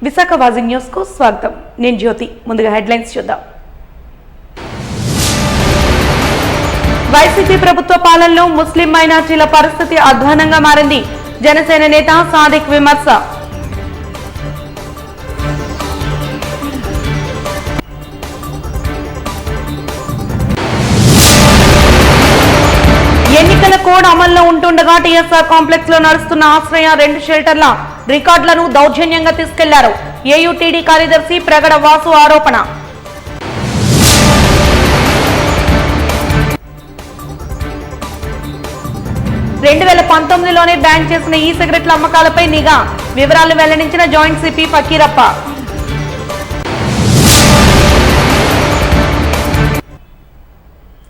Visakha వాజింగ్ news కు స్వాగతం. నేను జ్యోతి. ముందుగా హెడ్లైన్స్ చూద్దాం. వైసీపీ ప్రభుత్వ పాలనలో ముస్లిం మైనార్టీల పరిస్థితి అధ్వానంగా మారింది. జనసేన నేత సాదిక్ విమర్శ. ఎన్నికల కోడ్ అమల్లో ఉంటుండగా టీఎస్ఆర్ కాంప్లెక్స్ లో నడుస్తున్న ఆశ్రయ 2 షెల్టర్ల రికార్డులను దౌర్జన్యంగా తీసుకెళ్లారు. ఏయుటీడీ కార్యదర్శి ప్రగడ వాసు ఆరోపణ. రెండు 2019లోనే బ్యాన్ చేసిన ఈ సిగరెట్ల అమ్మకాలపై నిఘా. వివరాలు వెల్లడించిన జాయింట్ సిపి ఫకీరప్ప.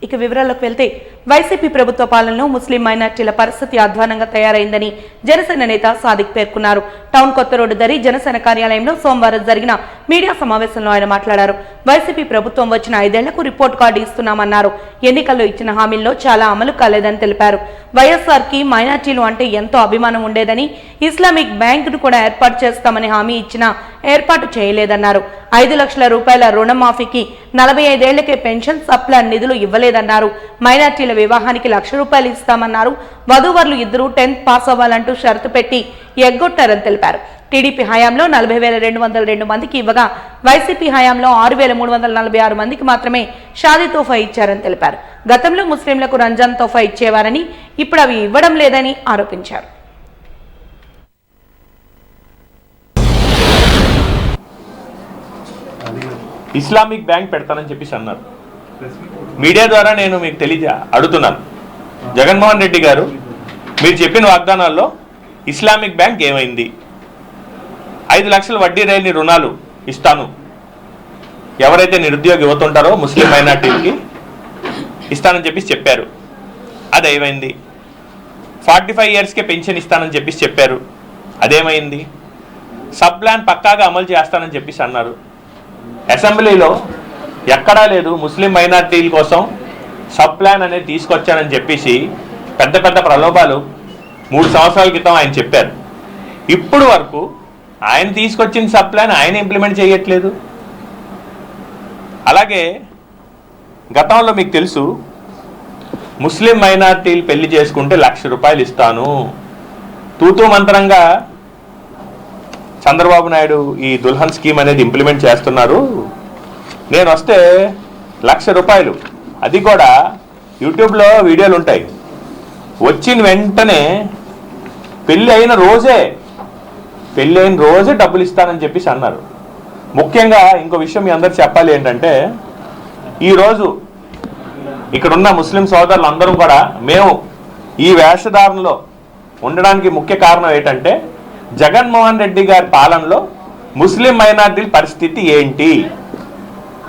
ఇక వివరాల్లోకి వెళ్తే వైసీపీ ప్రభుత్వ పాలనలో ముస్లిం మైనార్టీల పరిస్థితి అధ్వానంగా తయారైందని జనసేన నేత సాదిక్ పేర్కొన్నారు. టౌన్ కొత్త రోడ్డు దరి జనసేన కార్యాలయంలో సోమవారం జరిగిన మీడియా సమావేశంలో ఆయన మాట్లాడారు. వైసీపీ ప్రభుత్వం వచ్చిన 5 ఏళ్లకు రిపోర్ట్ కార్డు ఇస్తున్నామన్నారు. ఎన్నికల్లో ఇచ్చిన హామీల్లో చాలా అమలు కాలేదని తెలిపారు. వైఎస్ఆర్ కి మైనార్టీలు అంటే ఎంతో అభిమానం ఉండేదని, ఇస్లామిక్ బ్యాంకును కూడా ఏర్పాటు చేస్తామని హామీ ఇచ్చినా ఏర్పాటు చేయలేదన్నారు. 5 లక్షల రూపాయల రుణమాఫీకి 45 ఏళ్లకే పెన్షన్ సప్లాన్ నిధులు ఇవ్వలేదన్నారు. మైనార్టీల వివాహానికి 1 లక్ష రూపాయలు ఇస్తామన్నారు. వధూవరులు ఇద్దరు 10th పాస్ అవ్వాలంటూ షరతు పెట్టి ఎగ్గొట్టారని తెలిపారు. టీడీపీ హయాంలో 40,202 మందికి ఇవ్వగా వైసీపీ హయాంలో 6,346 మందికి మాత్రమే షాదీ తోఫా ఇచ్చారని తెలిపారు. గతంలో ముస్లింలకు రంజాన్ తోఫా ఇచ్చేవారని ఇప్పుడు అవి ఇవ్వడం లేదని ఆరోపించారు. ఇస్లామిక్ బ్యాంక్ పెడతానని చెప్పేసి అన్నారు. మీడియా ద్వారా నేను మీకు అడుగుతున్నాను, జగన్మోహన్ రెడ్డి గారు మీరు చెప్పిన వాగ్దానాల్లో ఇస్లామిక్ బ్యాంక్ ఏమైంది? 5 లక్షల వడ్డీ రైలు రుణాలు ఇస్తాను, ఎవరైతే నిరుద్యోగ యువత ఉంటారో ముస్లిం మైనార్టీలకి ఇస్తానని చెప్పేసి చెప్పారు. అది ఏమైంది? 45 ఇయర్స్కే పెన్షన్ ఇస్తానని చెప్పేసి చెప్పారు. అదేమైంది? సబ్ ప్లాన్ పక్కాగా అమలు చేస్తానని చెప్పేసి అన్నారు. అసెంబ్లీలో ఎక్కడా లేదు ముస్లిం మైనార్టీల కోసం సబ్ ప్లాన్ అనేది తీసుకొచ్చానని చెప్పేసి పెద్ద పెద్ద ప్రలోభాలు 3 సంవత్సరాల క్రితం ఆయన చెప్పారు. ఇప్పుడు వరకు ఆయన తీసుకొచ్చిన సబ్ ప్లాన్ ఆయన ఇంప్లిమెంట్ చేయట్లేదు. అలాగే గతంలో మీకు తెలుసు, ముస్లిం మైనార్టీలు పెళ్లి చేసుకుంటే 1 లక్ష రూపాయలు ఇస్తాను, తూతూ మంత్రంగా చంద్రబాబు నాయుడు ఈ దుల్హన్ స్కీమ్ అనేది ఇంప్లిమెంట్ చేస్తున్నారు, నేను వస్తే 1 లక్ష రూపాయలు, అది కూడా యూట్యూబ్లో వీడియోలు ఉంటాయి, వచ్చిన వెంటనే పెళ్ళి అయిన రోజే డబ్బులు ఇస్తానని చెప్పేసి అన్నారు. ముఖ్యంగా ఇంకో విషయం మీ అందరు చెప్పాలి ఏంటంటే, ఈరోజు ఇక్కడున్న ముస్లిం సోదరులు అందరూ కూడా మేము ఈ వేషధారణలో ఉండడానికి ముఖ్య కారణం ఏంటంటే, జగన్మోహన్ రెడ్డి గారి పాలనలో ముస్లిం మైనార్టీల పరిస్థితి ఏంటి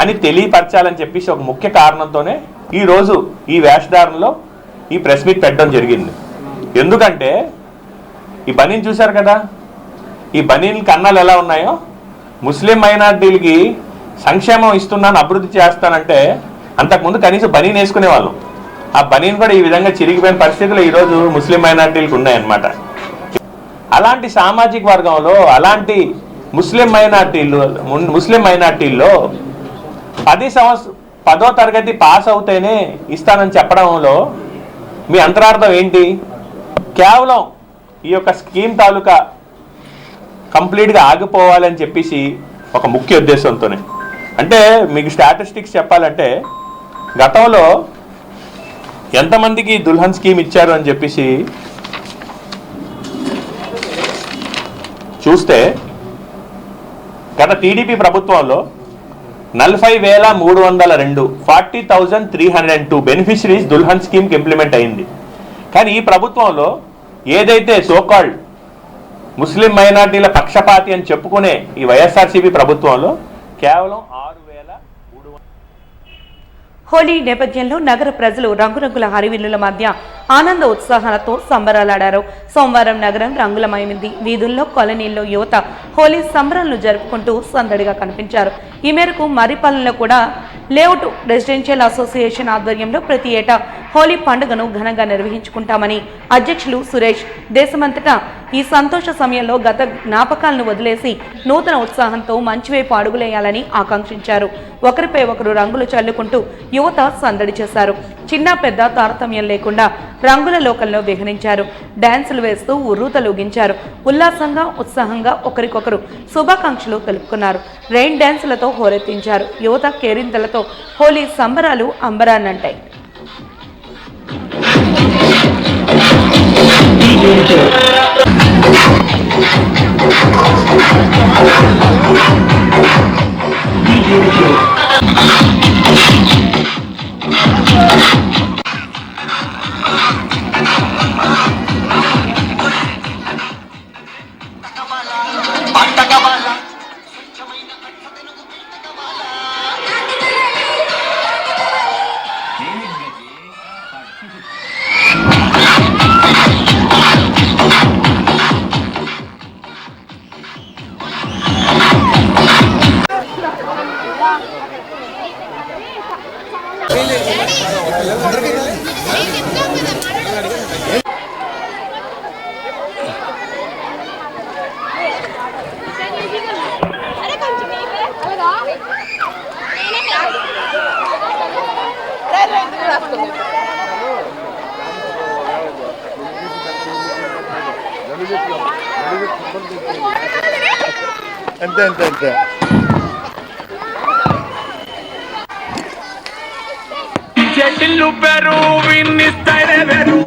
అని తెలియపరచాలని చెప్పేసి ఒక ముఖ్య కారణంతోనే ఈరోజు ఈ వేషధారణలో ఈ ప్రెస్ మీట్ పెట్టడం జరిగింది. ఎందుకంటే ఈ బనీన్ చూశారు కదా, ఈ బనీన్ కన్నాలు ఎలా ఉన్నాయో, ముస్లిం మైనార్టీలకి సంక్షేమం ఇస్తున్నాను, అభివృద్ధి చేస్తానంటే అంతకుముందు కనీసం బనీన్ వేసుకునేవాళ్ళం. ఆ బనీన్ కూడా ఈ విధంగా చిరిగిపోయిన పరిస్థితులు ఈరోజు ముస్లిం మైనార్టీలకు ఉన్నాయన్నమాట. అలాంటి సామాజిక వర్గంలో అలాంటి ముస్లిం మైనార్టీల్లో 10వ తరగతి పాస్ అవుతేనే ఇస్తానని చెప్పడంలో మీ అంతరార్థం ఏంటి? కేవలం ఈ యొక్క స్కీమ్ తాలూకా కంప్లీట్గా ఆగిపోవాలని చెప్పేసి ఒక ముఖ్య ఉద్దేశంతోనే. అంటే మీకు స్టాటిస్టిక్స్ చెప్పాలంటే, గతంలో ఎంతమందికి దుల్హన్ స్కీమ్ ఇచ్చారు అని చెప్పేసి చూస్తే, గత టీడీపీ ప్రభుత్వంలో 40,302 40,302 బెనిఫిషరీస్ దుల్హన్ స్కీమ్కి ఇంప్లిమెంట్ అయింది. కానీ ఈ ప్రభుత్వంలో ఏదైతే సోకాల్డ్ ముస్లిం మైనార్టీల పక్షపాతి అని చెప్పుకునే ఈ వైఎస్ఆర్సీపీ ప్రభుత్వంలో కేవలం 6,300. హోలీ నేపథ్యంలో నగర ప్రజలు రంగురంగుల హరివిల్లుల మధ్య ఆనంద ఉత్సాహాలతో సంబరాలాడారు. సోమవారం నగరం రంగులమయమైంది. వీధుల్లో కాలనీల్లో యువత హోలీ సంబరాలను జరుపుకుంటూ సందడిగా కనిపించారు. ఈ మేరకు మర్రిపాలెంలో కూడా లేఅవుట్ రెసిడెన్షియల్ అసోసియేషన్ ఆధ్వర్యంలో ప్రతి ఏటా హోలీ పండుగను ఘనంగా నిర్వహించుకుంటామని అధ్యక్షులు సురేష్ దేశమంతటా ఈ సంతోష సమయంలో గత జ్ఞాపకాలను వదిలేసి నూతన ఉత్సాహంతో మంచివైపు అడుగులేయాలని ఆకాంక్షించారు. ఒకరిపై ఒకరు రంగులు చల్లుకుంటూ యువత సందడి చేశారు. చిన్న పెద్ద తారతమ్యం లేకుండా రంగుల లోకంలో విహరించారు. డాన్సులు వేస్తూ ఉర్రూతలూగించారు. ఉల్లాసంగా ఉత్సాహంగా ఒకరికొకరు శుభాకాంక్షలు తెలుపుకున్నారు. రెయిన్ డాన్సులతో హోరెత్తించారు. యువత కేరింతలతో హోలీ సంబరాలు అంబరాన్నంటాయి. అంతే చెట్టిల్లు పెరు విన్నిస్తారే వెరు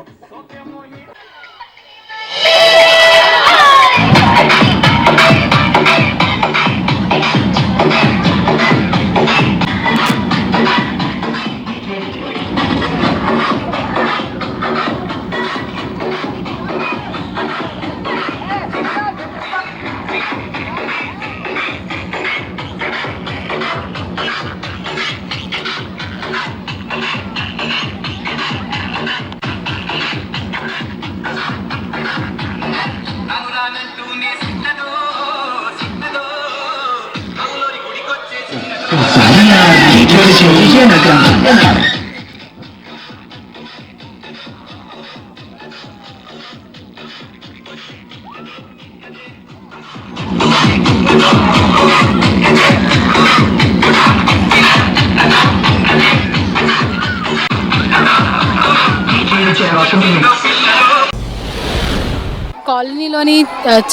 కాలనీలోని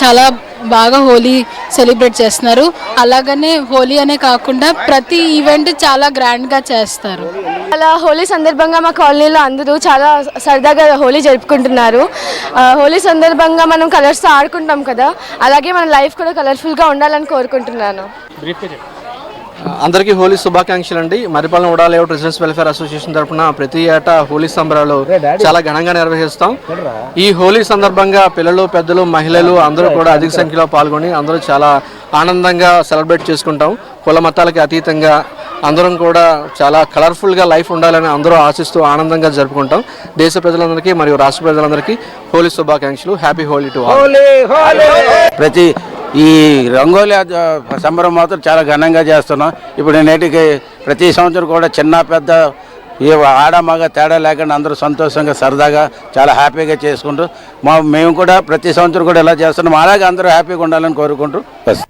చాలా బాగా హోలీ సెలబ్రేట్ చేస్తున్నారు. అలాగనే హోలీ అనే కాకుండా ప్రతి ఈవెంట్ చాలా గ్రాండ్గా చేస్తారు. అలా హోలీ సందర్భంగా మా కాలనీలో అందరూ చాలా సరదాగా హోలీ జరుపుకుంటున్నారు. హోలీ సందర్భంగా మనం కలర్స్తో ఆడుకుంటాం కదా, అలాగే మన లైఫ్ కూడా కలర్ఫుల్గా ఉండాలని కోరుకుంటున్నాను. అందరికీ హోలీ శుభాకాంక్షలు అండి. మర్రిపాలెం ఉడా లేఅవుట్ రెసిడెన్స్ వెల్ఫేర్ అసోసియేషన్ తరఫున ప్రతి ఏటా హోలీ సంబరాలు చాలా ఘనంగా నిర్వహిస్తాం. ఈ హోలీ సందర్భంగా పిల్లలు, పెద్దలు, మహిళలు అందరూ కూడా అధిక సంఖ్యలో పాల్గొని అందరూ చాలా ఆనందంగా సెలబ్రేట్ చేసుకుంటాం. కుల మతాలకి అతీతంగా అందరం కూడా చాలా కలర్ఫుల్గా లైఫ్ ఉండాలని అందరూ ఆశిస్తూ ఆనందంగా జరుపుకుంటాం. దేశ ప్రజలందరికీ మరియు రాష్ట్ర ప్రజలందరికీ హోలీ శుభాకాంక్షలు. Happy Holi to all. ప్రతి ఈ రంగోలీ సంబరం మాత్రం చాలా ఘనంగా చేస్తున్నాం. ఇప్పుడు నేటికి ప్రతి సంవత్సరం కూడా చిన్న పెద్ద ఏ ఆడ మగ తేడా లేకుండా అందరూ సంతోషంగా సరదాగా చాలా హ్యాపీగా చేసుకుంటూ మేము కూడా ప్రతి సంవత్సరం కూడా ఇలా చేస్తున్నాం. అలాగే అందరూ హ్యాపీగా ఉండాలని కోరుకుంటూ బస్.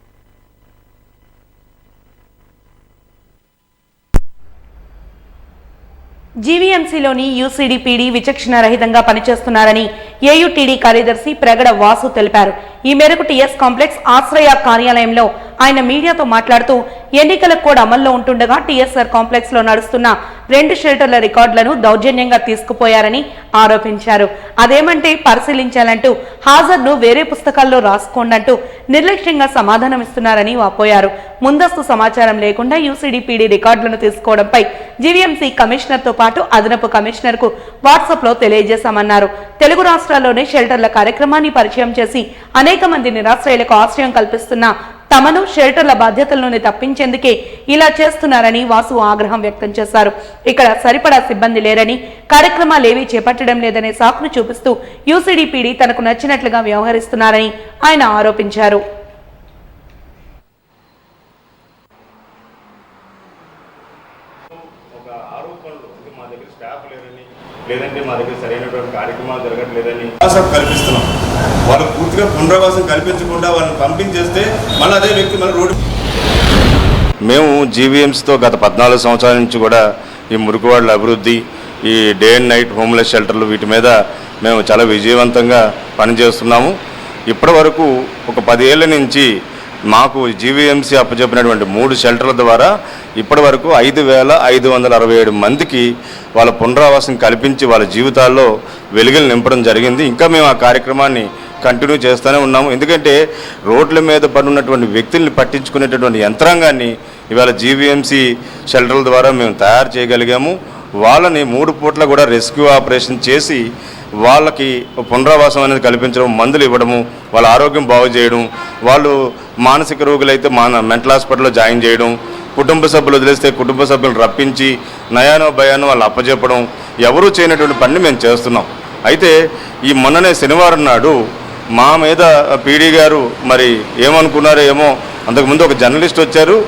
జీవీఎంసీలోని యూసీడీపీడీ విచక్షణ రహితంగా పనిచేస్తున్నారని ఏయుటీడీ కార్యదర్శి ప్రగడ వాసు తెలిపారు. ఈ మేరకు టీఎస్ కాంప్లెక్స్ ఆశ్రయ కార్యాలయంలో ఆయన మీడియాతో మాట్లాడుతూ ఎన్నికల కోడ్ అమల్లో ఉంటుండగా టీఎస్ఆర్ కాంప్లెక్స్ లో నడుస్తున్న 2 షెల్టర్ల రికార్డులను దౌర్జన్యంగా తీసుకుపోయారని ఆరోపించారు. అదేమంటే పరిశీలించాలంటూ హాజరును వేరే పుస్తకాల్లో రాసుకోండంటూ నిర్లక్ష్యంగా సమాధానమిస్తున్నారని వాపోయారు. ముందస్తు సమాచారం లేకుండా యూసీడీపీడీ రికార్డులను తీసుకోవడంపై జీవీఎంసీ కమిషనర్ తో పాటు అదనపు కమిషనర్ కు వాట్సాప్ లో తెలియజేశామన్నారు. తెలుగు రాష్ట్రాల్లోనే షెల్టర్ల కార్యక్రమాన్ని పరిచయం చేసి అనేక మంది నిరాశ్రయులకు ఆశ్రయం కల్పిస్తున్న తమను షెల్టర్ల బాధ్యతల్లోనే తప్పించేందుకే ఇలా చేస్తున్నారని వాసు ఆగ్రహం వ్యక్తం చేశారు. ఇక్కడ సరిపడా సిబ్బంది లేరని, కార్యక్రమాలేవీ చేపట్టడం లేదనే సాకును చూపిస్తూ యూసీడీపీడీ తనకు నచ్చినట్లుగా వ్యవహరిస్తున్నారని ఆయన ఆరోపించారు. లేదంటే మా దగ్గర సరైనటువంటి కార్యక్రమాలు జరగట్లేదని కల్పిస్తున్నాం. వాళ్ళు పూర్తిగా పునరావాసం కల్పించకుండా వాళ్ళని పంపించేస్తే మళ్ళీ అదే వ్యక్తి మళ్ళీ రోడ్డు. మేము జీవీఎంసీతో గత 14 సంవత్సరాల నుంచి కూడా ఈ మురికివాడల అభివృద్ధి, ఈ డే అండ్ నైట్ హోమ్లెస్ షెల్టర్లు వీటి మీద మేము చాలా విజయవంతంగా పనిచేస్తున్నాము. ఇప్పటి వరకు ఒక 10 ఏళ్ల నుంచి మాకు జీవీఎంసీ అప్పచెప్పినటువంటి 3 షెల్టర్ల ద్వారా ఇప్పటి వరకు 5,567 మందికి వాళ్ళ పునరావాసం కల్పించి వాళ్ళ జీవితాల్లో వెలుగులు నింపడం జరిగింది. ఇంకా మేము ఆ కార్యక్రమాన్ని కంటిన్యూ చేస్తూనే ఉన్నాము. ఎందుకంటే రోడ్ల మీద పడున్నటువంటి వ్యక్తుల్ని పట్టించుకునేటటువంటి యంత్రాంగాన్ని ఇవాళ జీవీఎంసీ షెల్టర్ల ద్వారా మేము తయారు చేయగలిగాము. వాళ్ళని 3 పూట్ల కూడా రెస్క్యూ ఆపరేషన్ చేసి వాళ్ళకి పునరావాసం అనేది కల్పించడం, మందులు ఇవ్వడము, వాళ్ళ ఆరోగ్యం బాగు చేయడం, వాళ్ళు మానసిక రోగులైతే మెంటల్ హాస్పిటల్లో జాయిన్ చేయడం, కుటుంబ సభ్యులు వదిలేస్తే కుటుంబ సభ్యులను రప్పించి నయానో భయానో వాళ్ళు అప్పచెప్పడం, ఎవరూ చేయనటువంటి పని మేము చేస్తున్నాం. అయితే ఈ మొన్ననే శనివారం నాడు మా మీద పీడీ గారు మరి ఏమనుకున్నారో ఏమో, అంతకుముందు ఒక జర్నలిస్ట్ వచ్చారు.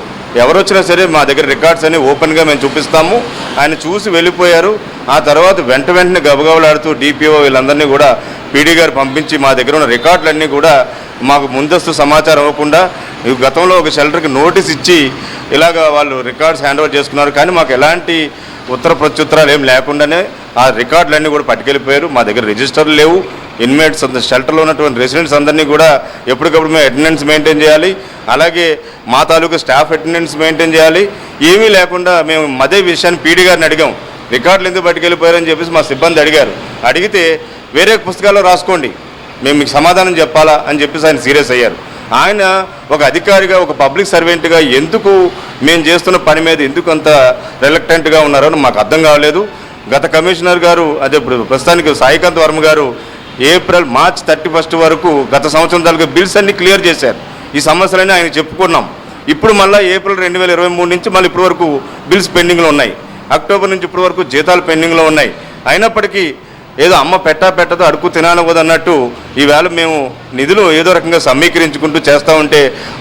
ఎవరు వచ్చినా సరే మా దగ్గర రికార్డ్స్ అన్ని ఓపెన్గా మేము చూపిస్తాము, ఆయన చూసి వెళ్ళిపోయారు. ఆ తర్వాత వెంటనే గబగబలాడుతూ డిపిఓ వీళ్ళందరినీ కూడా పీడీ గారు పంపించి మా దగ్గర ఉన్న రికార్డులన్నీ కూడా మాకు ముందస్తు సమాచారం ఇవ్వకుండా గతంలో ఒక షెల్టర్కి నోటీస్ ఇచ్చి ఇలాగ వాళ్ళు రికార్డ్స్ హ్యాండ్ ఓవర్ చేసుకున్నారు. కానీ మాకు ఎలాంటి ఉత్తర ప్రత్యుత్తరాలు ఏం లేకుండానే ఆ రికార్డులన్నీ కూడా పట్టుకెళ్ళిపోయారు. మా దగ్గర రిజిస్టర్లు లేవు. ఇన్మేట్స్ షెల్టర్లో ఉన్నటువంటి రెసిడెంట్స్ అందరినీ కూడా ఎప్పటికప్పుడు మేము అటెండెన్స్ మెయింటైన్ చేయాలి, అలాగే మా తాలూకు స్టాఫ్ అటెండెన్స్ మెయింటైన్ చేయాలి. ఏమీ లేకుండా మేము అదే విషయాన్ని పీడీ గారిని అడిగాం, రికార్డులు ఎందుకు పట్టుకెళ్ళిపోయారని చెప్పేసి మా సిబ్బంది అడిగారు. అడిగితే వేరే పుస్తకాల్లో రాసుకోండి, మేము మీకు సమాధానం చెప్పాలా అని చెప్పేసి ఆయన సీరియస్ అయ్యారు. ఆయన ఒక అధికారిగా, ఒక పబ్లిక్ సర్వెంట్గా ఎందుకు మేము చేస్తున్న పని మీద ఎందుకు అంత రిలక్టెంట్గా ఉన్నారో మాకు అర్థం కావలేదు. గత కమిషనర్ గారు, అదే ఇప్పుడు ప్రస్తుతానికి సాయికాంత్ వర్మ గారు మార్చ్ 31 వరకు గత సంవత్సరం తాలూకు బిల్స్ అన్ని క్లియర్ చేశారు. ఈ సమస్యలన్నీ ఆయన చెప్పుకున్నాం. ఇప్పుడు మళ్ళీ ఏప్రిల్ 2023 నుంచి మళ్ళీ ఇప్పటి వరకు బిల్స్ పెండింగ్లో ఉన్నాయి. అక్టోబర్ నుంచి ఇప్పటి వరకు జీతాలు పెండింగ్లో ఉన్నాయి. అయినప్పటికీ ఏదో అమ్మ పెట్టదో అడుగు తినాలవద్దు అన్నట్టు ఈవేళ మేము నిధులు ఏదో రకంగా సమీకరించుకుంటూ చేస్తూ ఉంటే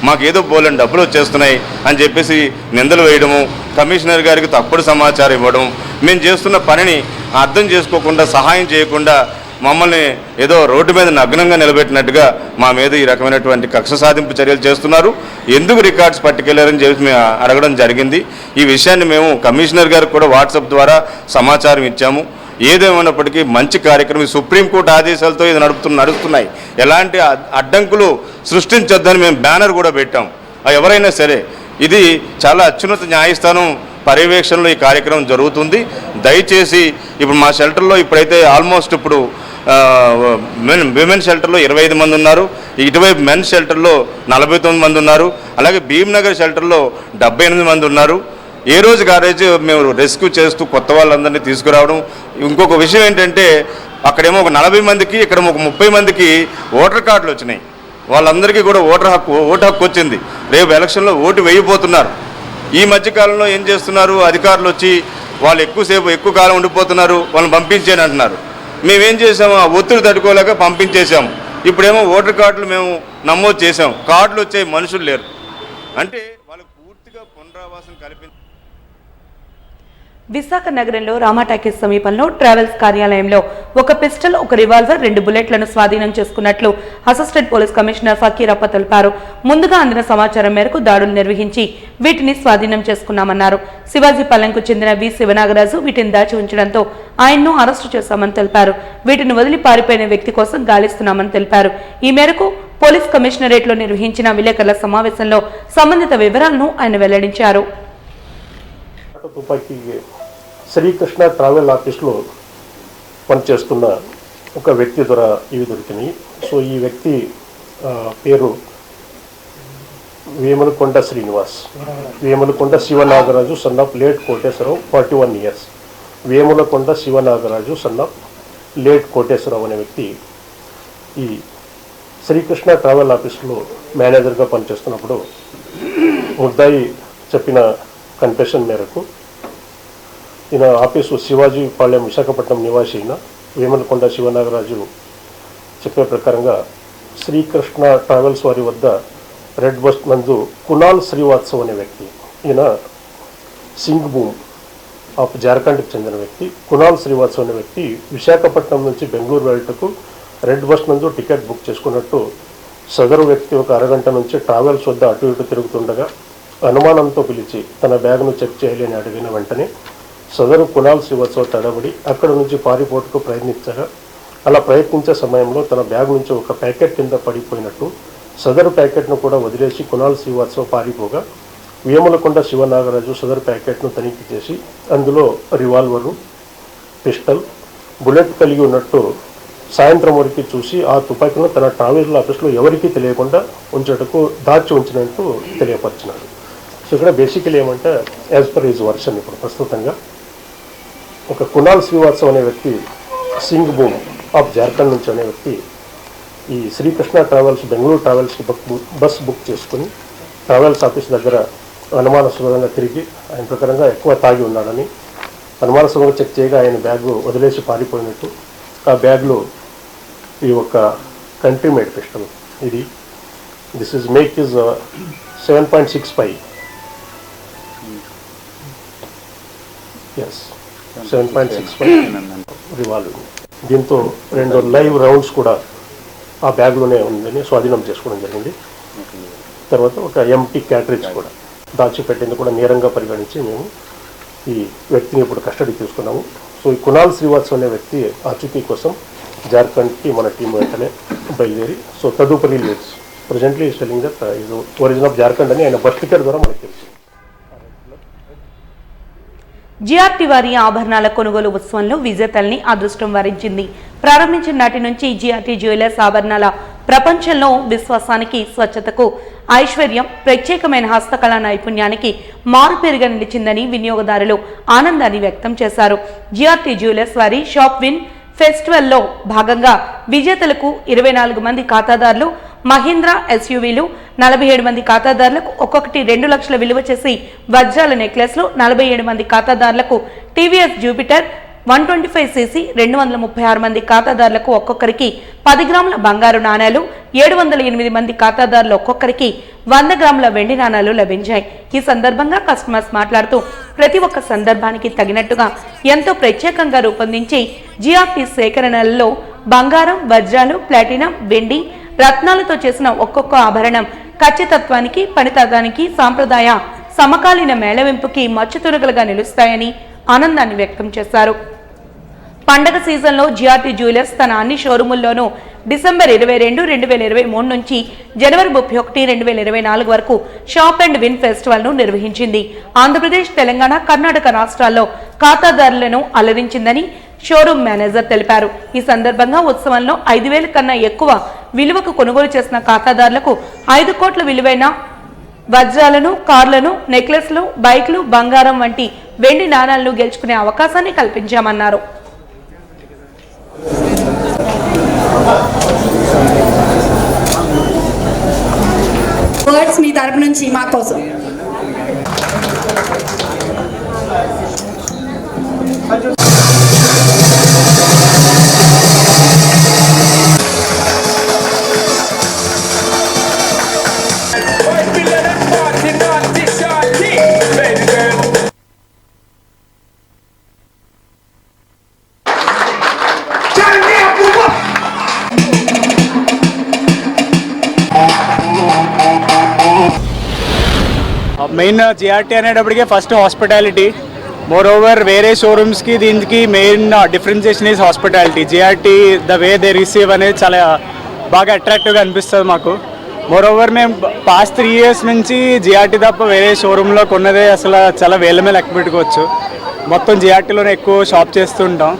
మాకు ఏదో బోలని డబ్బులు వచ్చేస్తున్నాయి అని చెప్పేసి నిందలు వేయడము, కమిషనర్ గారికి తప్పుడు సమాచారం ఇవ్వడం, మేము చేస్తున్న పనిని అర్థం చేసుకోకుండా, సహాయం చేయకుండా మమ్మల్ని ఏదో రోడ్డు మీద నగ్నంగా నిలబెట్టినట్టుగా మా మీద ఈ రకమైనటువంటి కక్ష సాధింపు చర్యలు చేస్తున్నారు. ఎందుకు రికార్డ్స్ పట్టుకెళ్లారని చెప్పి మేము అడగడం జరిగింది. ఈ విషయాన్ని మేము కమిషనర్ గారికి కూడా వాట్సాప్ ద్వారా సమాచారం ఇచ్చాము. ఏదేమైనప్పటికీ మంచి కార్యక్రమం, సుప్రీంకోర్టు ఆదేశాలతో ఇది నడుస్తున్నాయి. ఎలాంటి అడ్డంకులు సృష్టించొద్దని మేము బ్యానర్ కూడా పెట్టాం. ఎవరైనా సరే ఇది చాలా అత్యున్నత న్యాయస్థానం పర్యవేక్షణలో ఈ కార్యక్రమం జరుగుతుంది. దయచేసి ఇప్పుడు మా షెల్టర్లో ఇప్పుడైతే ఆల్మోస్ట్ ఇప్పుడు విమెన్ షెల్టర్లో 25 మంది ఉన్నారు, ఇటువైపు మెన్స్ షెల్టర్లో 49 మంది ఉన్నారు, అలాగే భీమ్నగర్ షెల్టర్లో 78 మంది ఉన్నారు. ఏ రోజుకి ఆ రోజు మేము రెస్క్యూ చేస్తూ కొత్త వాళ్ళందరినీ తీసుకురావడం. ఇంకొక విషయం ఏంటంటే అక్కడేమో ఒక 40 మందికి, ఇక్కడ ఒక 30 మందికి ఓటర్ కార్డులు వచ్చినాయి. వాళ్ళందరికీ కూడా ఓటు హక్కు వచ్చింది. రేపు ఎలక్షన్లో ఓటు వేయబోతున్నారు. ఈ మధ్యకాలంలో ఏం చేస్తున్నారు, అధికారులు వచ్చి వాళ్ళు ఎక్కువ కాలం ఉండిపోతున్నారు, వాళ్ళని పంపించేని అంటున్నారు. మేమేం చేసాము, ఆ ఒత్తిడి తట్టుకోలేక పంపించేసాము. ఇప్పుడేమో ఓటర్ కార్డులు మేము నమోదు చేసాం, కార్డులు వచ్చే మనుషులు లేరు. అంటే వాళ్ళకు పూర్తిగా పునరావాసం కల్పించారు. విశాఖ నగరంలో రామాటాకీస్ సమీపంలో ట్రావెల్స్ కార్యాలయంలో ఒక పిస్టల్, ఒక రివాల్వర్, 2 బుల్లెట్లను స్వాధీనం చేసుకున్నట్లు అసిస్టెంట్ పోలీస్ కమిషనర్ ఫకీరప్ప తెలిపారు. ముందుగా అందిన సమాచారం మేరకు దాడులు నిర్వహించి వీటిని స్వాధీనం చేసుకున్నామన్నారు. శివాజీపాలెంకు చెందిన వి శివనాగరాజు వీటిని దాచి ఉంచడంతో ఆయన్ను అరెస్టు చేశామని తెలిపారు. వీటిని వదిలి పారిపోయిన వ్యక్తి కోసం గాలిస్తున్నామని తెలిపారు. ఈ మేరకు పోలీస్ కమిషనరేట్లో నిర్వహించిన విలేకరుల సమావేశంలో సంబంధిత వివరాలను ఆయన వెల్లడించారు. శ్రీకృష్ణ ట్రావెల్ ఆఫీస్లో పనిచేస్తున్న ఒక వ్యక్తి ద్వారా ఇవి దొరికినాయి. సో ఈ వ్యక్తి పేరు Vemulakonda Srinivas, Vemulakonda Sivanagaraju son of late Koteswararao 41 years. Vemulakonda Sivanagaraju son of late Koteswararao అనే వ్యక్తి ఈ శ్రీకృష్ణ ట్రావెల్ ఆఫీస్లో మేనేజర్గా పనిచేస్తున్నప్పుడు ముద్దాయి చెప్పిన కన్ఫెషన్ మేరకు ఈయన ఆఫీసు శివాజీ పాళ్యం విశాఖపట్నం నివాసి అయిన వేమలకొండ శివనాగరాజు చెప్పే ప్రకారంగా శ్రీకృష్ణ ట్రావెల్స్ వారి వద్ద రెడ్ బస్ నందు కునాల్ శ్రీవాత్సవ్ అనే వ్యక్తి, ఈయన సింగ్భూమ్ ఆఫ్ జార్ఖండ్కి చెందిన వ్యక్తి. కునాల్ శ్రీవాత్సవ్ అనే వ్యక్తి విశాఖపట్నం నుంచి బెంగళూరు వెళ్ళటకు రెడ్ బస్ నందు టికెట్ బుక్ చేసుకున్నట్టు సదరు వ్యక్తి ఒక అరగంట నుంచి ట్రావెల్స్ వద్ద అటు ఇటు తిరుగుతుండగా అనుమానంతో పిలిచి తన బ్యాగ్ను చెక్ చేయాలి అని అడిగిన వెంటనే సదరు కునాల్ శ్రీవాత్సవ్ తడబడి అక్కడ నుంచి పారిపోటుకు ప్రయత్నించగా అలా ప్రయత్నించే సమయంలో తన బ్యాగ్ నుంచి ఒక ప్యాకెట్ కింద పడిపోయినట్టు సదరు ప్యాకెట్ను కూడా వదిలేసి కునాల్ శ్రీవాత్సవ్ పారిపోగా వేములకొండ శివనాగరాజు సదరు ప్యాకెట్ను తనిఖీ చేసి అందులో రివాల్వరు, పిస్టల్, బుల్లెట్ కలిగి ఉన్నట్టు సాయంత్రం వరకు చూసి ఆ తుపాకీను తన ట్రావెల్ ఆఫీస్లో ఎవరికీ తెలియకుండా ఉంచటకు దాచి ఉంచినట్టు తెలియపరిచినాడు. సో ఇక్కడ బేసికలీ ఏమంటే యాజ్ పర్ ఈజ్ వర్షన్ ఇప్పుడు ప్రస్తుతంగా ఒక కునాల్ శ్రీవాత్సవ్ అనే వ్యక్తి సింగ్భూమ్ ఆఫ్ జార్ఖండ్ నుంచి అనే వ్యక్తి ఈ శ్రీకృష్ణ ట్రావెల్స్ బెంగళూరు ట్రావెల్స్కి బస్ బుక్ చేసుకుని ట్రావెల్స్ ఆఫీస్ దగ్గర అనుమానాస్పదంగా తిరిగి ఆయన ప్రకారంగా ఎక్కువ తాగి ఉన్నాడని అనుమానాస్పదంగా చెక్ చేయగా ఆయన బ్యాగు వదిలేసి పారిపోయినట్టు, ఆ బ్యాగ్లో ఈ ఒక కంట్రీ మేడ్ పిస్టల్, ఇది this is make is 7.65 is 7.65 revolver. దీంతో 2 లైవ్ రౌండ్స్ కూడా ఆ బ్యాగ్లోనే ఉందని స్వాధీనం చేసుకోవడం జరిగింది. తర్వాత ఒక ఎంటీ క్యాట్రిజ్ కూడా దాచిపెట్టేందుకు కూడా నేరంగా పరిగణించి మేము ఈ వ్యక్తిని ఇప్పుడు కస్టడీ తీసుకున్నాము. సో ఈ కునాల్ శ్రీవాత్సవ్ అనే వ్యక్తి ఆచూకీ కోసం జార్ఖండ్కి మన టీం వెంటనే బయలుదేరి సో తదుపరి leads presently is telling that is origin of Jharkhand అని ఆయన బస్ టికెట్ ద్వారా మనకు తెలుసు. జిఆర్టీ వారి ఆభరణాల కొనుగోలు ఉత్సవంలో విజేతల్ని అదృష్టం వరించింది. ప్రారంభించిన నాటి నుంచి జిఆర్టీ జ్యువెలర్స్ ఆభరణాల ప్రపంచంలో విశ్వాసానికి, స్వచ్ఛతకు, ఐశ్వర్యం, ప్రత్యేకమైన హస్తకళా నైపుణ్యానికి మారుపేరుగా నిలిచిందని వినియోగదారులు ఆనందాన్ని వ్యక్తం చేశారు. జిఆర్టీ జ్యువెలర్స్ వారి షాప్ విన్ ఫెస్టివల్లో భాగంగా విజేతలకు 24 మంది ఖాతాదారులు మహీంద్రా ఎస్యూవీలు, 47 మంది ఖాతాదారులకు ఒక్కొక్కటి 2 లక్షల విలువ చేసి వజ్రాల నెక్లెస్లు, 47 మంది ఖాతాదారులకు టీవీఎస్ జూపిటర్ 125cc, 236 మంది ఖాతాదారులకు ఒక్కొక్కరికి 10 గ్రాముల బంగారు నాణేలు, 708 మంది ఖాతాదారులు ఒక్కొక్కరికి 100 గ్రాముల వెండి నాణాలు లభించాయి. ఈ సందర్భంగా కస్టమర్స్ మాట్లాడుతూ ప్రతి ఒక్క సందర్భానికి తగినట్టుగా ఎంతో ప్రత్యేకంగా రూపొందించి జిఆర్టీ సేకరణలలో బంగారం, వజ్రాలు, ప్లాటినం, వెండి, రత్నాలతో చేసిన ఒక్కొక్క ఆభరణం ఖచ్చితత్వానికి, పనితనానికి, సాంప్రదాయ సమకాలీన మేళవింపుకి మచ్చుతునకలుగా నిలుస్తాయని ఆనందాన్ని వ్యక్తం చేశారు. పండగ సీజన్లో జిఆర్టీ జ్యువెలర్స్ తన అన్ని షోరూముల్లోనూ డిసెంబర్ 22, 2023 నుంచి జనవరి 31, 2024 వరకు షాప్ అండ్ విన్ ఫెస్టివల్ను నిర్వహించింది. ఆంధ్రప్రదేశ్, తెలంగాణ, కర్ణాటక రాష్ట్రాల్లో ఖాతాదారులను అలరించిందని షోరూమ్ మేనేజర్ తెలిపారు. ఈ సందర్భంగా ఉత్సవంలో 5,000 కన్నా ఎక్కువ విలువకు కొనుగోలు చేసిన ఖాతాదారులకు 5 కోట్ల విలువైన వజ్రాలను, కార్లను, నెక్లెస్లు, బైక్లు, బంగారం వంటి వెండి నాణాలను గెలుచుకునే అవకాశాన్ని కల్పించామన్నారు. వర్డ్స్ మీ తరపు నుంచి మా కోసం. మెయిన్ జిఆర్టీ అనేటప్పటికే ఫస్ట్ హాస్పిటాలిటీ. మోర్ ఓవర్ వేరే షోరూమ్స్కి దీనికి main differentiation is hospitality. GRT the way they receive అనేది చాలా బాగా అట్రాక్టివ్గా అనిపిస్తుంది మాకు. మోర్ ఓవర్ మేము పాస్ట్ 3 years నుంచి జిఆర్టీ తప్ప వేరే షోరూంలో కొన్నదే అసలు చాలా వేల మీద లెక్క పెట్టుకోవచ్చు. మొత్తం జిఆర్టీలోనే ఎక్కువ షాప్ చేస్తుంటాం.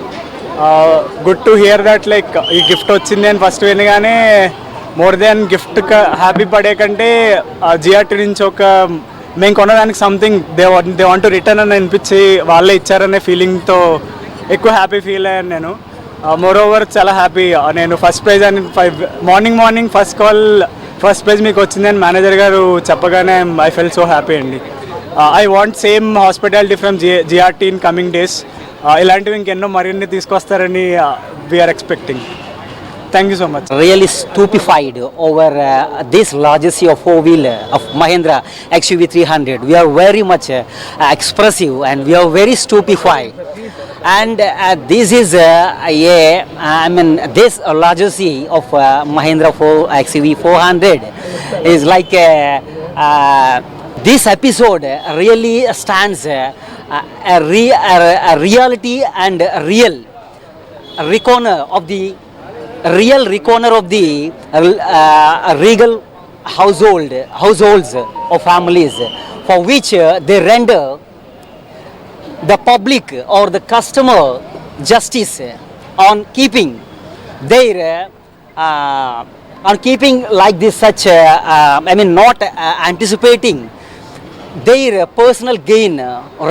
Good to hear that like ఈ గిఫ్ట్ వచ్చింది అని ఫస్ట్ వినగానే మోర్ దెన్ గిఫ్ట్ హ్యాపీ పడే కంటే జిఆర్టీ నుంచి ఒక మేము కొనడానికి something they want to return అని అనిపించి వాళ్ళే ఇచ్చారనే ఫీలింగ్తో ఎక్కువ హ్యాపీ ఫీల్ అయ్యాను నేను. మోర్ ఓవర్ చాలా హ్యాపీ. నేను ఫస్ట్ ప్రైజ్ అని మార్నింగ్ ఫస్ట్ ప్రైజ్ మీకు వచ్చిందని మేనేజర్ గారు చెప్పగానే ఐ ఫెల్ సో హ్యాపీ అండి. I want same hospitality from GRT in coming days. ఇలాంటివి ఇంకెన్నో మరిన్ని తీసుకొస్తారని we're expecting. Thank you so much. Really stupefied over this legacy of four-wheeler of Mahindra XUV 300. We are very much expressive and we are very stupefied. And this is this legacy of Mahindra XUV 400 is like this episode really stands a reality and real recorder of the regal households of families, for which they render the public or the customer justice on keeping their like this such not anticipating their personal gain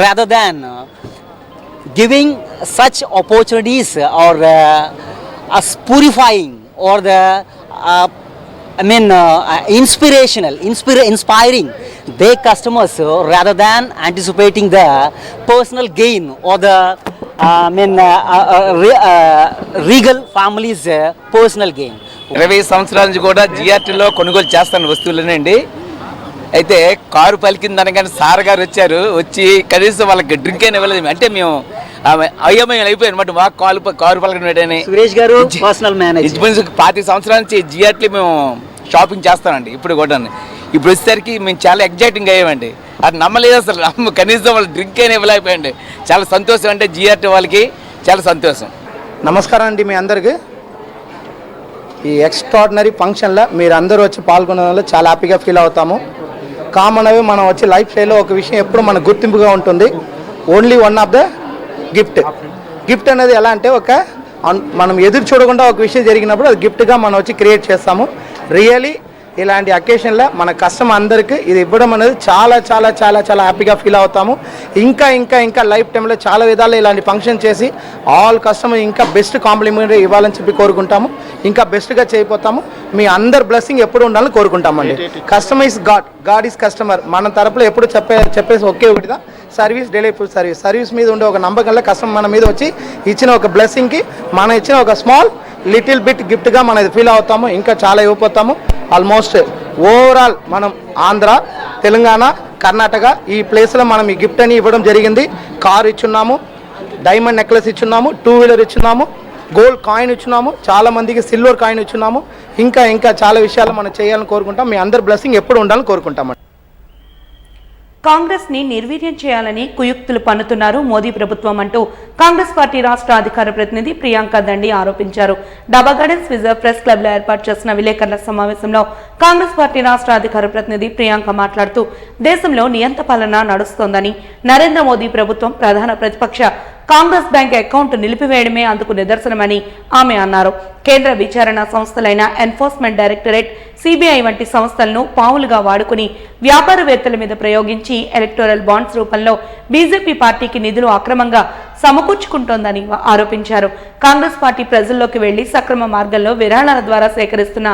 rather than giving such opportunities or purifying or the inspiring their customers rather than anticipating the personal gain or the regal families personal gain. 20 సంవత్సరాల నుంచి కూడా జిఆర్టీలో కొనుగోలు చేస్తాను వస్తువులనండి. అయితే car పలికిందనగానే sir గారు వచ్చి కనీసం వాళ్ళకి డ్రింక్ అయినా ఇవ్వలేదు. అంటే మేము అయ్యమయం అయిపోయాయి అనమాట. మాకు కారు పలకని సురేష్ గారు పర్సనల్ మేనేజర్ 25 సంవత్సరాల నుంచి జిఆర్టీ మేము షాపింగ్ చేస్తామండి. ఇప్పుడు కూడా ఇప్పుడు వచ్చేసరికి మేము చాలా ఎగ్జైటింగ్ అయ్యామండి. అది నమ్మలేదు అసలు. కనీసం వాళ్ళు డ్రింక్ అయినా ఇవ్వలేకపోయండి. చాలా సంతోషం అంటే జిఆర్టీ వాళ్ళకి చాలా సంతోషం. నమస్కారం అండి మీ అందరికీ. ఈ ఎక్స్ట్రాడినరీ ఫంక్షన్లో మీరు అందరూ వచ్చి పాల్గొనడంలో చాలా హ్యాపీగా ఫీల్ అవుతాము. కామన్ అవి మనం వచ్చి లైఫ్ స్టైల్లో ఒక విషయం ఎప్పుడు మనకు గుర్తింపుగా ఉంటుంది. Only one of the gift అనేది ఎలా అంటే మనం ఎదురు చూడకుండా ఒక విషయం జరిగినప్పుడు అది గిఫ్ట్గా మనం వచ్చి క్రియేట్ చేస్తాము. రియలీ ఇలాంటి అకేషన్లో మన కస్టమర్ అందరికీ ఇది ఇవ్వడం అనేది చాలా చాలా చాలా చాలా హ్యాపీగా ఫీల్ అవుతాము. ఇంకా లైఫ్ టైంలో చాలా విధాలు ఇలాంటి ఫంక్షన్ చేసి ఆల్ కస్టమర్ ఇంకా బెస్ట్ కాంప్లిమెంట్ ఇవ్వాలని చెప్పి కోరుకుంటాము. ఇంకా బెస్ట్గా చేయబోతాము. మీ అందరు బ్లెస్సింగ్ ఎప్పుడు ఉండాలని కోరుకుంటామండి. Customer is god is customer. మన తరపులో ఎప్పుడు చెప్పేసి ఒకే ఒకటిదా సర్వీస్, డెలివరీ సర్వీస్ మీద ఉండే ఒక నమ్మకంలో కస్టమర్ మన మీద వచ్చి ఇచ్చిన ఒక బ్లెస్సింగ్కి మనం ఇచ్చిన ఒక స్మాల్ లిటిల్ బిట్ గిఫ్ట్గా మనం ఫీల్ అవుతాము. ఇంకా చాలా ఇవ్వబోతాము. ఆల్మోస్ట్ ఓవరాల్ మనం ఆంధ్ర, తెలంగాణ, కర్ణాటక ఈ ప్లేస్లో మనం ఈ గిఫ్ట్ అని ఇవ్వడం జరిగింది. కారు ఇచ్చున్నాము, డైమండ్ నెక్లెస్ ఇచ్చున్నాము, 2-వీలర్ ఇచ్చున్నాము, గోల్డ్ కాయిన్ ఇచ్చున్నాము, చాలా మందికి సిల్వర్ కాయిన్ ఇచ్చున్నాము. ఇంకా చాలా విషయాలు మనం చేయాలని కోరుకుంటాం. మీ అందరి బ్లెస్సింగ్ ఎప్పుడు ఉండాలని కోరుకుంటామండి. కాంగ్రెస్ ని నిర్వీర్యం చేయాలని కుయుక్తులు పన్నుతున్నారు మోదీ ప్రభుత్వం అంటూ కాంగ్రెస్ పార్టీ రాష్ట్ర అధికార ప్రతినిధి ప్రియాంక దండి ఆరోపించారు. డబా గార్డెన్స్ రిజర్వ్ ప్రెస్ క్లబ్ లో ఏర్పాటు చేసిన విలేకరుల సమావేశంలో కాంగ్రెస్ పార్టీ రాష్ట్ర అధికార ప్రతినిధి ప్రియాంక మాట్లాడుతూ దేశంలో నియంత పాలన నడుస్తోందని, నరేంద్ర మోదీ ప్రభుత్వం ప్రధాన ప్రతిపక్ష కాంగ్రెస్ బ్యాంక్ అకౌంట్ నిలిపివేయడమే అందుకు నిదర్శనమని ఆమె అన్నారు. కేంద్ర విచారణ సంస్థలైన ఎన్ఫోర్స్మెంట్ డైరెక్టరేట్, సిబిఐ వంటి సంస్థలను పావులుగా వాడుకుని వ్యాపారవేత్తల మీద ప్రయోగించి ఎలక్టోరల్ బాండ్స్ రూపంలో బీజేపీ పార్టీకి నిధులు అక్రమంగా సమకూర్చుకుంటోందని ఆరోపించారు. కాంగ్రెస్ పార్టీ ప్రజల్లోకి వెళ్లి సక్రమ మార్గంలో విరాళాల ద్వారా సేకరిస్తున్న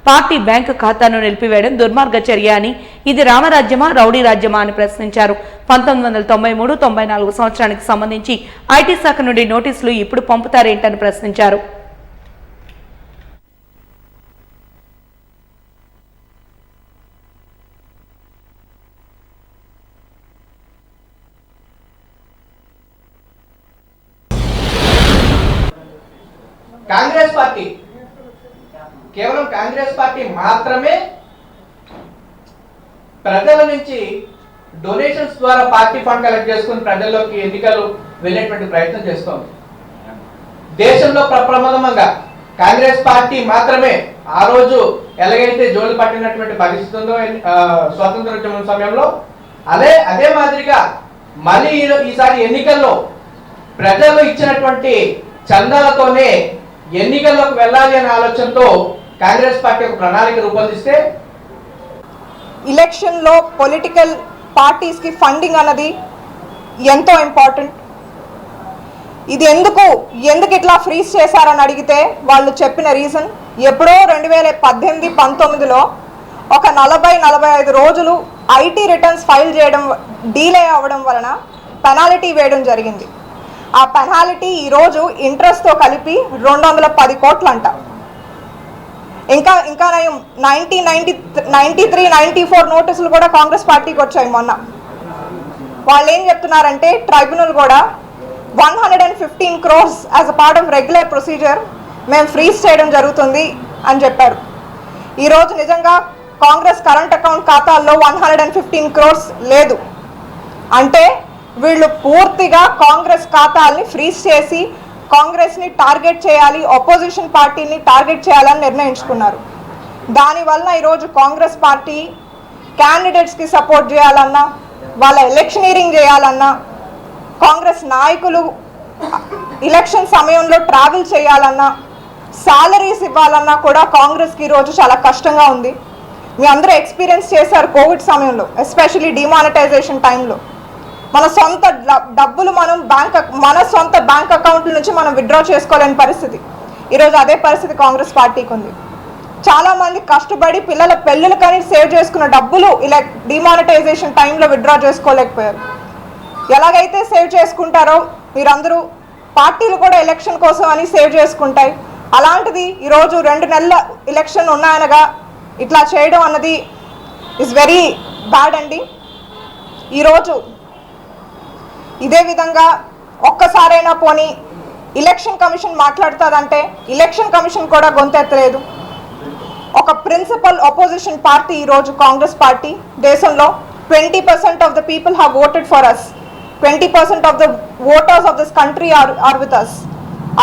పార్టీ బ్యాంకు ఖాతాను నిలిపివేయడం దుర్మార్గ చర్య అని, ఇది రామరాజ్యమా రౌడీ రాజ్యమా అని ప్రశ్నించారు. 1993-94 సంవత్సరానికి సంబంధించి ఐటీ శాఖ నుండి నోటీసులు ఇప్పుడు పంపుతారేంటని ప్రశ్నించారు. కేవలం కాంగ్రెస్ పార్టీ మాత్రమే ప్రజల నుంచి డొనేషన్స్ ద్వారా పార్టీ ఫండ్ కలెక్ట్ చేసుకుని ప్రజల్లోకి ఎన్నికలు వెళ్ళేటువంటి ప్రయత్నం చేస్తోంది. దేశంలో ప్రప్రమాదంగా కాంగ్రెస్ పార్టీ మాత్రమే ఆ రోజు ఎలాగైతే జోలు పట్టినటువంటి పరిస్థితి ఉందో స్వాతంత్రోద్యమం సమయంలో అదే మాదిరిగా మళ్ళీ ఈసారి ఎన్నికల్లో ప్రజలు ఇచ్చినటువంటి చందాలతోనే ఎన్నికల్లోకి వెళ్ళాలి అనే ఆలోచనతో కాంగ్రెస్ పార్టీ ఒక ప్రణాళిక రూపొందిస్తే ఎలక్షన్లో పొలిటికల్ పార్టీస్కి ఫండింగ్ అన్నది ఎంతో ఇంపార్టెంట్. ఇది ఎందుకు ఇట్లా ఫ్రీజ్ చేశారని అడిగితే వాళ్ళు చెప్పిన రీజన్, ఎప్పుడో 2018-19లో ఒక 40-45 రోజులు ఐటీ రిటర్న్స్ ఫైల్ చేయడం డీలే అవ్వడం వలన పెనాల్టీ వేయడం జరిగింది. ఆ పెనాల్టీ ఈరోజు ఇంట్రెస్ట్తో కలిపి 210 కోట్లు అంట. ఇంకా 93-94 నోటీసులు కూడా కాంగ్రెస్ పార్టీకి వచ్చాయి మొన్న. వాళ్ళు ఏం చెప్తున్నారంటే ట్రైబ్యునల్ కూడా 115 crores as a part of regular procedure మేము ఫ్రీజ్ చేయడం జరుగుతుంది అని చెప్పారు. ఈరోజు నిజంగా కాంగ్రెస్ కరెంట్ అకౌంట్ ఖాతాల్లో 115 crores లేదు అంటే వీళ్ళు పూర్తిగా కాంగ్రెస్ ఖాతాల్ని ఫ్రీజ్ చేసి కాంగ్రెస్ని టార్గెట్ చేయాలి, ఆపోజిషన్ పార్టీని టార్గెట్ చేయాలని నిర్ణయించుకున్నారు. దానివల్ల ఈరోజు కాంగ్రెస్ పార్టీ క్యాండిడేట్స్కి సపోర్ట్ చేయాలన్నా, వాళ్ళ ఎలక్షనీరింగ్ చేయాలన్నా, కాంగ్రెస్ నాయకులు ఎలక్షన్ సమయంలో ట్రావెల్ చేయాలన్నా, సాలరీస్ ఇవ్వాలన్నా కూడా కాంగ్రెస్కి ఈరోజు చాలా కష్టంగా ఉంది. మీ అందరూ ఎక్స్పీరియన్స్ చేశారు కోవిడ్ సమయంలో, ఎస్పెషలీ డిమానిటైజేషన్ టైంలో. మన సొంత డబ్బులు మన సొంత బ్యాంక్ అకౌంట్ల నుంచి మనం విత్డ్రా చేసుకోలేని పరిస్థితి. ఈరోజు అదే పరిస్థితి కాంగ్రెస్ పార్టీకి ఉంది. చాలామంది కష్టపడి పిల్లల పెళ్ళిళ్ళకని సేవ్ చేసుకున్న డబ్బులు ఇలా డిమానిటైజేషన్ టైంలో విత్డ్రా చేసుకోలేకపోయారు. ఎలాగైతే సేవ్ చేసుకుంటారో మీరందరూ పార్టీలు కూడా ఎలక్షన్ కోసం అని సేవ్ చేసుకుంటాయి. అలాంటిది ఈరోజు 2 నెలల ఎలక్షన్ ఉన్నాయనగా ఇట్లా చేయడం అన్నది ఇస్ వెరీ బ్యాడ్ అండి. ఈరోజు ఇదే విధంగా ఒక్కసారైనా పోనీ ఎలక్షన్ కమిషన్ మాట్లాడుతుందంటే ఎలక్షన్ కమిషన్ కూడా గొంతెత్తలేదు. ఒక ప్రిన్సిపల్ అపోజిషన్ పార్టీ ఈరోజు కాంగ్రెస్ పార్టీ దేశంలో 20% of the people have voted for us, 20% of the voters of this country are with us.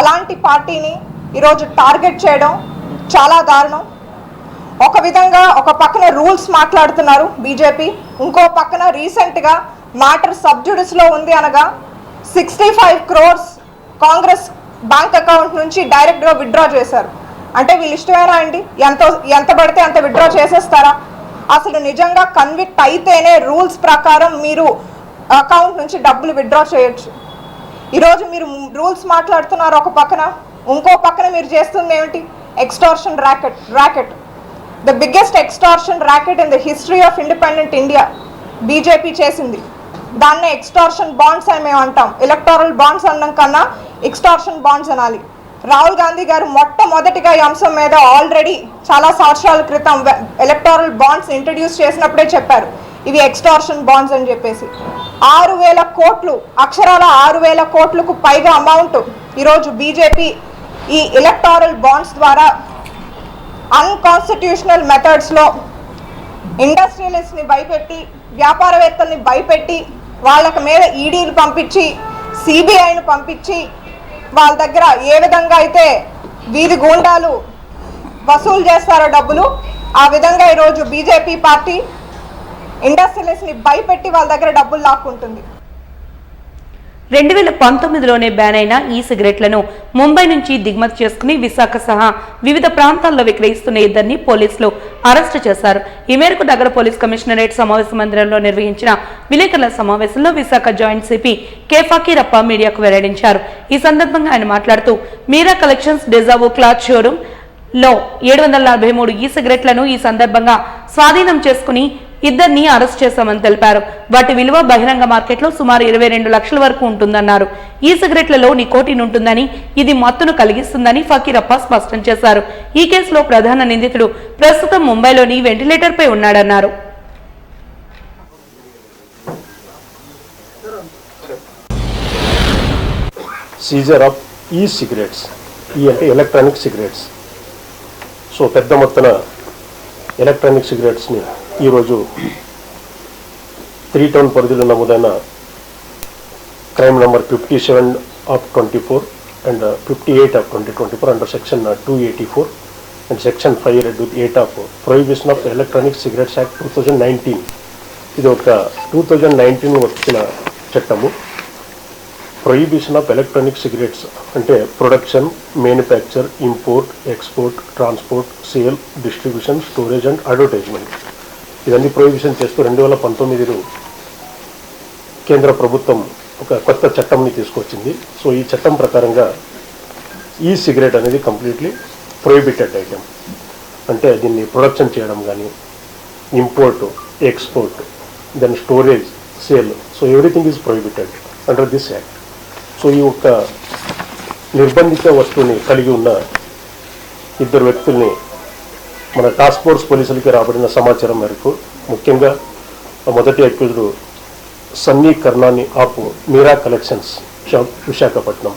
అలాంటి పార్టీని ఈరోజు టార్గెట్ చేయడం చాలా దారుణం. ఒక విధంగా ఒక పక్కన రూల్స్ మాట్లాడుతున్నారు బీజేపీ, ఇంకో పక్కన రీసెంట్గా మ్యాటర్ సబ్జుడిస్లో ఉంది అనగా 65 crores కాంగ్రెస్ బ్యాంక్ అకౌంట్ నుంచి డైరెక్ట్గా విత్డ్రా చేశారు. అంటే వీళ్ళు ఇష్టమేనా అండి? ఎంత పడితే అంత విత్డ్రా చేసేస్తారా? అసలు నిజంగా కన్విక్ట్ అయితేనే రూల్స్ ప్రకారం మీరు అకౌంట్ నుంచి డబ్బులు విత్డ్రా చేయొచ్చు. ఈరోజు మీరు రూల్స్ మాట్లాడుతున్నారు ఒక పక్కన, ఇంకో పక్కన మీరు చేస్తుంది ఏమిటి? Extortion racket. The biggest extortion racket in the history of independent India BJP చేసింది. దాన్నే ఎక్స్టార్షన్ బాండ్స్ అని మేము అంటాం. ఎలక్టోరల్ బాండ్స్ అనడం కన్నా ఎక్స్టార్షన్ బాండ్స్ అనాలి. రాహుల్ గాంధీ గారు మొట్టమొదటిగా ఈ అంశం మీద ఆల్రెడీ చాలా సంవత్సరాల క్రితం ఎలక్టోరల్ బాండ్స్ ఇంట్రడ్యూస్ చేసినప్పుడే చెప్పారు ఇవి ఎక్స్టార్షన్ బాండ్స్ అని చెప్పేసి. 6,000 కోట్లు, అక్షరాల 6,000 కోట్లకు పైగా అమౌంట్ ఈరోజు బీజేపీ ఈ ఎలక్టోరల్ బాండ్స్ ద్వారా అన్కాన్స్టిట్యూషనల్ మెథడ్స్లో ఇండస్ట్రియలిస్ట్ని భయపెట్టి, వ్యాపారవేత్తల్ని భయపెట్టి, వాళ్ళకి మీద ఈడీలు పంపించి, సిబిఐని పంపించి, వాళ్ళ దగ్గర ఏ విధంగా అయితే వీధి గూండాలు వసూలు చేస్తారో డబ్బులు, ఆ విధంగా ఈరోజు బీజేపీ పార్టీ ఇండస్ట్రియలిస్ట్ని భయపెట్టి వాళ్ళ దగ్గర డబ్బులు లాక్కుంటుంది. 2019లోనే బ్యాన్ అయిన ఈ సిగరెట్లను ముంబై నుంచి దిగుమతి చేసుకుని విశాఖ సహా వివిధ ప్రాంతాల్లో విక్రయిస్తున్న ఇద్దరిని పోలీసులు అరెస్టు చేశారు. ఈ మేరకు నగర పోలీస్ కమిషనరేట్ సమావేశ మందిరంలో నిర్వహించిన విలేకరుల సమావేశంలో Visakha joint CP K Fakirappa మీడియాకు వెల్లడించారు. ఈ సందర్భంగా ఆయన మాట్లాడుతూ మీరా కలెక్షన్స్ డెజావో క్లాత్ షోరూమ్ లో 743 ఈ సిగరెట్లను ఈ సందర్భంగా స్వాధీనం చేసుకుని ఇద్దరిని అరెస్ట్ చేశామని తెలిపారు. వాటి విలువ బహిరంగ మార్కెట్లో సుమారు 22 లక్షల వరకు ఉంటుందన్నారు. ఈ సిగరెట్లలో నికోటిన్ ఉంటుందని, ఇది మత్తును కలిగిస్తుందని ఫకీరప్ప స్పష్టం చేశారు. ఈ కేసులో ప్రధాన నిందితుడు ప్రస్తుతం ముంబైలోని వెంటిలేటర్ పై ఉన్నాడన్నారు. సీజర్ ఆఫ్ ఈ సిగరెట్స్, ఈ అంటే ఎలక్ట్రానిక్ సిగరెట్స్. సో పెద్ద మొత్తాన ఎలక్ట్రానిక్ సిగరెట్స్ని ఈరోజు 3 టౌన్ పరిధిలో నమోదైన crime number 57/24 and 58 of 2024 under section 284 and section 5(8) of prohibition of electronic cigarettes act 2019. ఇది ఒక 2019 వచ్చిన చట్టము. ప్రొహిబిషన్ ఆఫ్ ఎలక్ట్రానిక్ సిగరెట్స్ అంటే production, manufacture, import, export, transport, sale, distribution, storage and advertisement ఇవన్నీ ప్రొహిబిషన్ చేస్తూ 2019లో కేంద్ర ప్రభుత్వం ఒక కొత్త చట్టంని తీసుకొచ్చింది. సో ఈ చట్టం ప్రకారంగా ఈ సిగరెట్ అనేది కంప్లీట్లీ ప్రొహిబిటెడ్ ఐటెం. అంటే దీన్ని ప్రొడక్షన్ చేయడం కానీ, import, export, then storage, sale, so everything is prohibited under this act. So ఈ యొక్క నిర్బంధిత వస్తువుని కలిగి ఉన్న ఇద్దరు వ్యక్తుల్ని మన టాస్క్ ఫోర్స్ పోలీసులకి రాబడిన సమాచారం మేరకు, ముఖ్యంగా మొదటి accused Sunny Karnani of Meera collections shop Visakhapatnam,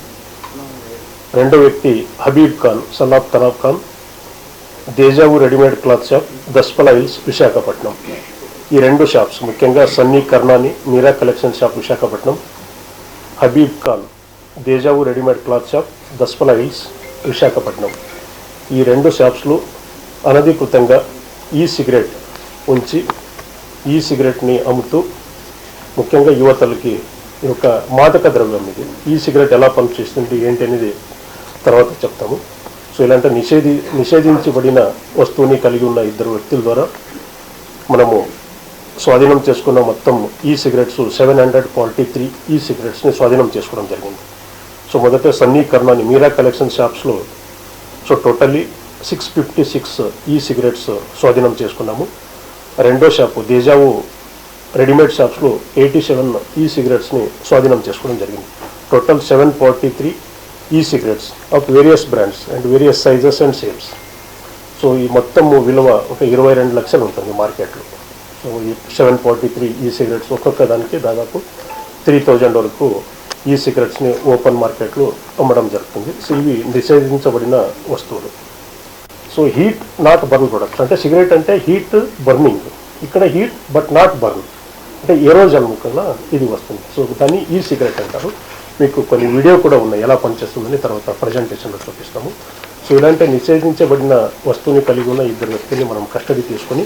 రెండో వ్యక్తి Habib Khan son of Tanab Khan, Dejavu readymade cloth shop Daspalla Hills Visakhapatnam. ఈ రెండు షాప్స్ ముఖ్యంగా Sunny Karnani Meera collection shop Visakhapatnam, Habib Khan Dejavu readymade cloth shop Daspalla Hills Visakhapatnam, ఈ రెండు షాప్స్లో అనధికృతంగా ఈ సిగరెట్ ఉంచి ఈ సిగరెట్ని అమ్ముతూ ముఖ్యంగా యువతలకి ఈ యొక్క మాదక ద్రవ్యం ఇది. ఈ సిగరెట్ ఎలా పనిచేస్తుంది ఏంటి అనేది తర్వాత చెప్తాము. సో ఇలాంటి నిషేధించబడిన వస్తువుని కలిగి ఉన్న ఇద్దరు వ్యక్తుల ద్వారా మనము స్వాధీనం చేసుకున్న మొత్తం ఈ సిగరెట్స్ 743 ఈ సిగరెట్స్ని స్వాధీనం చేసుకోవడం జరిగింది. సో మొదట సన్నీ కర్నాని మీరా కలెక్షన్ షాప్స్లో సో టోటల్లీ 656 ఈ సిగరెట్స్ స్వాధీనం చేసుకున్నాము. రెండో షాపు దేజావు రెడీమేడ్ షాప్స్లో 87 ఈ సిగరెట్స్ని స్వాధీనం చేసుకోవడం జరిగింది. టోటల్ 743 ఈ cigarettes of various brands and various sizes and shapes. So ఈ మొత్తం విలువ ఒక 22 లక్షలు ఉంటుంది మార్కెట్లో. సో ఈ 743 ఈ సిగరెట్స్ ఒక్కొక్క దానికి దాదాపు 3000 వరకు ఈ సిగరెట్స్ని ఓపెన్ మార్కెట్లో అమ్మడం జరుగుతుంది. సో ఇవి నిషేధించబడిన వస్తువులు. So heat not burn products, అంటే సిగరెట్ అంటే హీట్ బర్నింగ్, ఇక్కడ హీట్ బట్ నాట్ బర్న్, అంటే ఏరోజల్ ముఖంగా ఇది వస్తుంది. సో దాన్ని ఈ సిగరెట్ అంటారు. మీకు కొన్ని వీడియో కూడా ఉన్నాయి ఎలా పనిచేస్తుందని తర్వాత ప్రజెంటేషన్లో చూపిస్తాము. సో ఇలాంటి నిషేధించబడిన వస్తువుని కలిగి ఉన్న ఇద్దరు వ్యక్తుల్ని మనం కస్టడీ తీసుకొని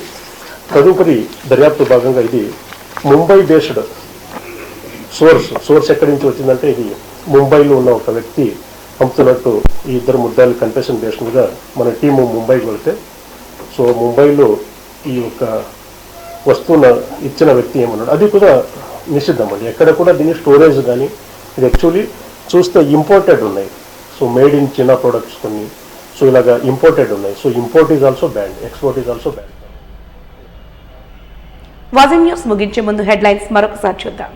తదుపరి దర్యాప్తు భాగంగా ఇది ముంబై బేస్డ్ సోర్స్ ఎక్కడి నుంచి వచ్చిందంటే ఇది ముంబైలో ఉన్న ఒక వ్యక్తి అమ్ముతున్నట్టు ఈ ఇద్దరు ముద్దాయిలు కన్ఫెషన్ బేస్ మీద మన టీము ముంబైకి వెళ్తే, సో ముంబైలో ఈ యొక్క వస్తువును ఇచ్చిన వ్యక్తి ఏమన్నాడు అది కూడా నిషిద్ధం అండి. ఎక్కడ కూడా దీని స్టోరేజ్ కానీ, ఇది యాక్చువల్లీ చూస్తే ఇంపోర్టెడ్ ఉన్నాయి. So made in China products కొన్ని, సో ఇలాగా ఇంపోర్టెడ్ ఉన్నాయి. So import is also ban, export is also ban. వాజింగ్ న్యూస్ ముగించే ముందు హెడ్లైన్స్ మరొకసారి చూద్దాం.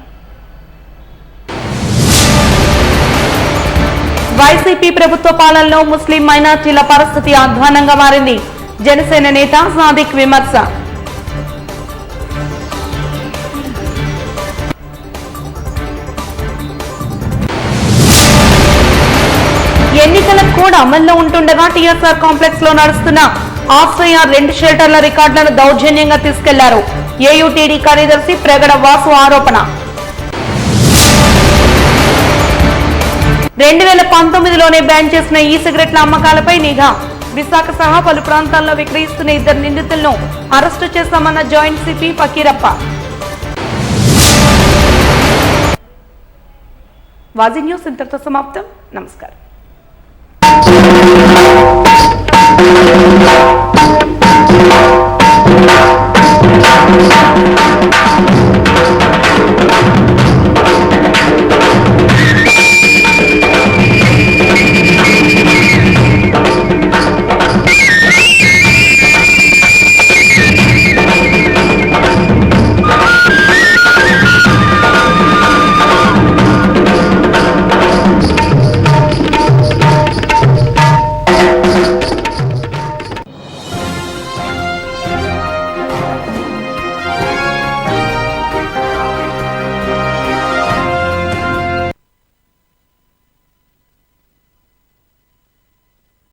వైసీపీ ప్రభుత్వ పాలనలో ముస్లిం మైనార్టీల పరిస్థితి అధ్వానంగా మారింది. జనసేన నేత సాదిక్ విమర్శ. ఎన్నికల కోడ్ అమల్లో ఉంటుండగా టీఎస్ఆర్ కాంప్లెక్స్ లో నడుస్తున్న ఆశ్రయ 2 షెల్టర్ల రికార్డులను దౌర్జన్యంగా తీసుకెళ్లారు. ఏయుటీడీ కార్యదర్శి ప్రగడ వాసు ఆరోపణ. 2019లోనే బ్యాన్ చేసిన ఈ సిగరెట్ల అమ్మకాలపై నిఘా. విశాఖ సహా పలు ప్రాంతాల్లో విక్రయిస్తున్న 2 నిందితులను అరెస్టు చేశామన్న జాయింట్ సిపి ఫకీరప్ప. వాజింగ్ న్యూస్ ఇంతటితో సమాప్తం. నమస్కారం.